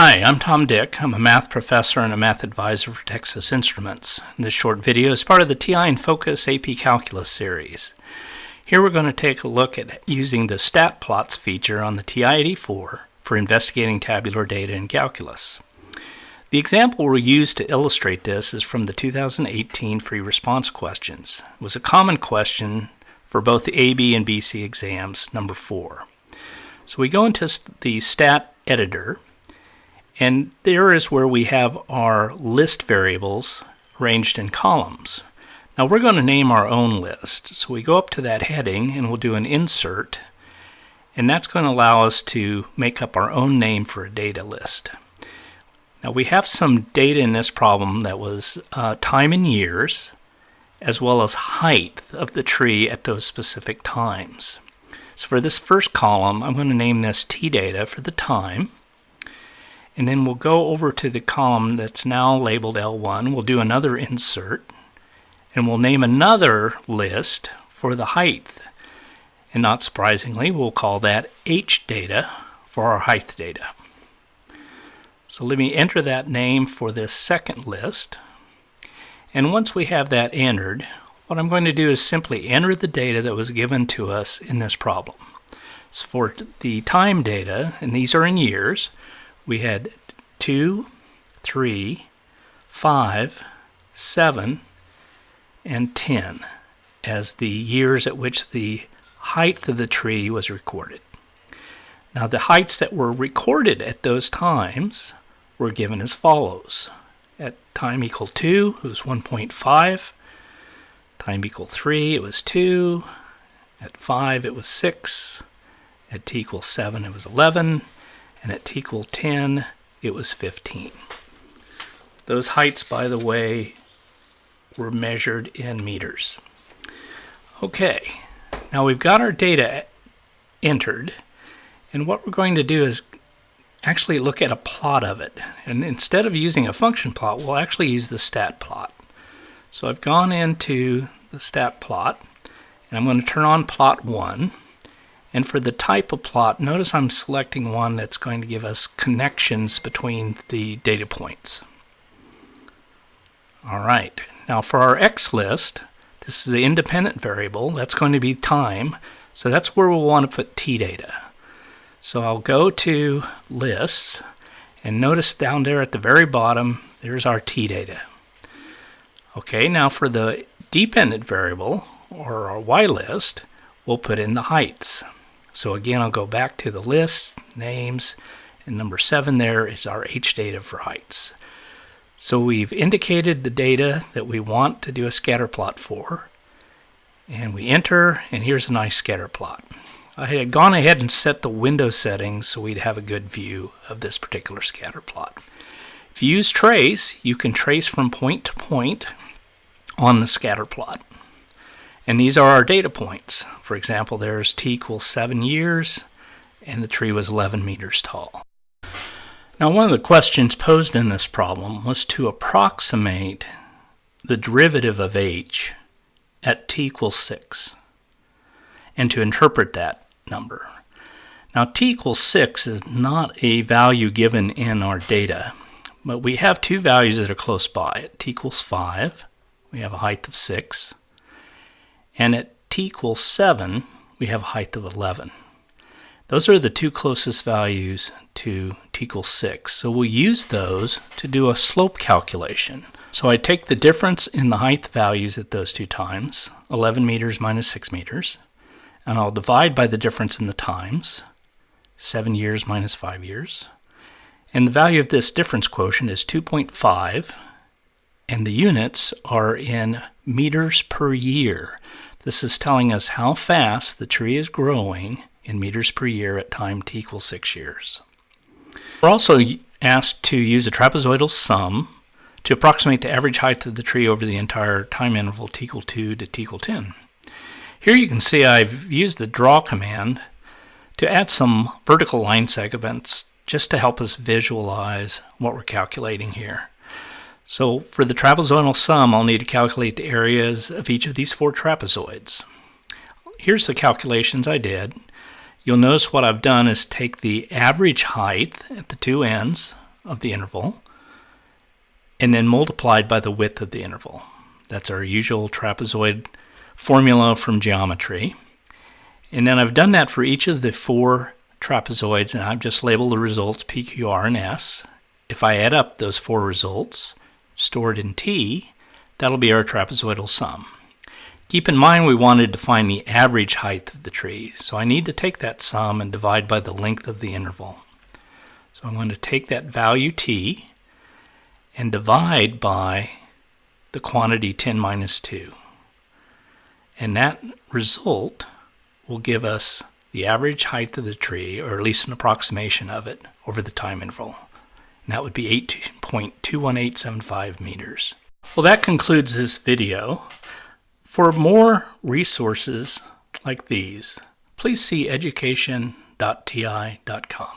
Hi, I'm Tom Dick. I'm a math professor and a math advisor for Texas Instruments. This short video is part of the TI-Focus AP Calculus series. Here we're going to take a look at using the stat plots feature on the TI-84 for investigating tabular data in calculus. The example we'll use to illustrate this is from the 2018 free response questions. It was a common question for both the AB and BC exams, number 4. So we go into the stat editor, and there is where we have our list variables arranged in columns. Now we're going to name our own list. So we go up to that heading and we'll do an insert, and that's going to allow us to make up our own name for a data list. Now we have some data in this problem that was time in years, as well as height of the tree at those specific times. So for this first column, I'm going to name this T data for the time. And then we'll go over to the column that's now labeled L1. We'll do another insert, and we'll name another list for the height. And not surprisingly, we'll call that H data for our height data. So let me enter that name for this second list. And once we have that entered, what I'm going to do is simply enter the data that was given to us in this problem. So for the time data, and these are in years, we had 2, 3, 5, 7, and 10 as the years at which the height of the tree was recorded. Now the heights that were recorded at those times were given as follows. At time equal 2, it was 1.5. Time equal 3, it was 2. At 5, it was 6. At t equals 7, it was 11. And at t equal 10, it was 15. Those heights, by the way, were measured in meters. Okay, now we've got our data entered, and what we're going to do is actually look at a plot of it. And instead of using a function plot, we'll actually use the stat plot. So I've gone into the stat plot, and I'm going to turn on plot 1. And for the type of plot, notice I'm selecting one that's going to give us connections between the data points. All right, now for our X list, this is the independent variable. That's going to be time, so that's where we'll want to put T data. So I'll go to lists, and notice down there at the very bottom, there's our T data. Okay, now for the dependent variable, or our Y list, we'll put in the heights. So again, I'll go back to the list, names, and number 7 there is our H data for heights. So we've indicated the data that we want to do a scatter plot for, and we enter, and here's a nice scatter plot. I had gone ahead and set the window settings so we'd have a good view of this particular scatter plot. If you use trace, you can trace from point to point on the scatter plot. And these are our data points. For example, there's t equals 7 years, and the tree was 11 meters tall. Now, one of the questions posed in this problem was to approximate the derivative of h at t equals 6, and to interpret that number. Now, t equals 6 is not a value given in our data, but we have two values that are close by. At t equals 5, we have a height of 6. And at t equals 7, we have a height of 11. Those are the two closest values to t equals 6. So we'll use those to do a slope calculation. So I take the difference in the height values at those two times, 11 meters minus 6 meters, and I'll divide by the difference in the times, 7 years minus 5 years. And the value of this difference quotient is 2.5, and the units are in meters per year. This is telling us how fast the tree is growing in meters per year at time t equals 6 years. We're also asked to use a trapezoidal sum to approximate the average height of the tree over the entire time interval t equal 2 to t equal 10. Here you can see I've used the draw command to add some vertical line segments just to help us visualize what we're calculating here. So for the trapezoidal sum, I'll need to calculate the areas of each of these 4 trapezoids. Here's the calculations I did. You'll notice what I've done is take the average height at the two ends of the interval, and then multiplied by the width of the interval. That's our usual trapezoid formula from geometry. And then I've done that for each of the 4 trapezoids, and I've just labeled the results P, Q, R, and S. If I add up those 4 results stored in T, that'll be our trapezoidal sum. Keep in mind we wanted to find the average height of the tree, so I need to take that sum and divide by the length of the interval. So I'm going to take that value T and divide by the quantity 10 minus 2. And that result will give us the average height of the tree, or at least an approximation of it, over the time interval. And that would be 8.21875 meters. Well, that concludes this video. For more resources like these, please see education.ti.com.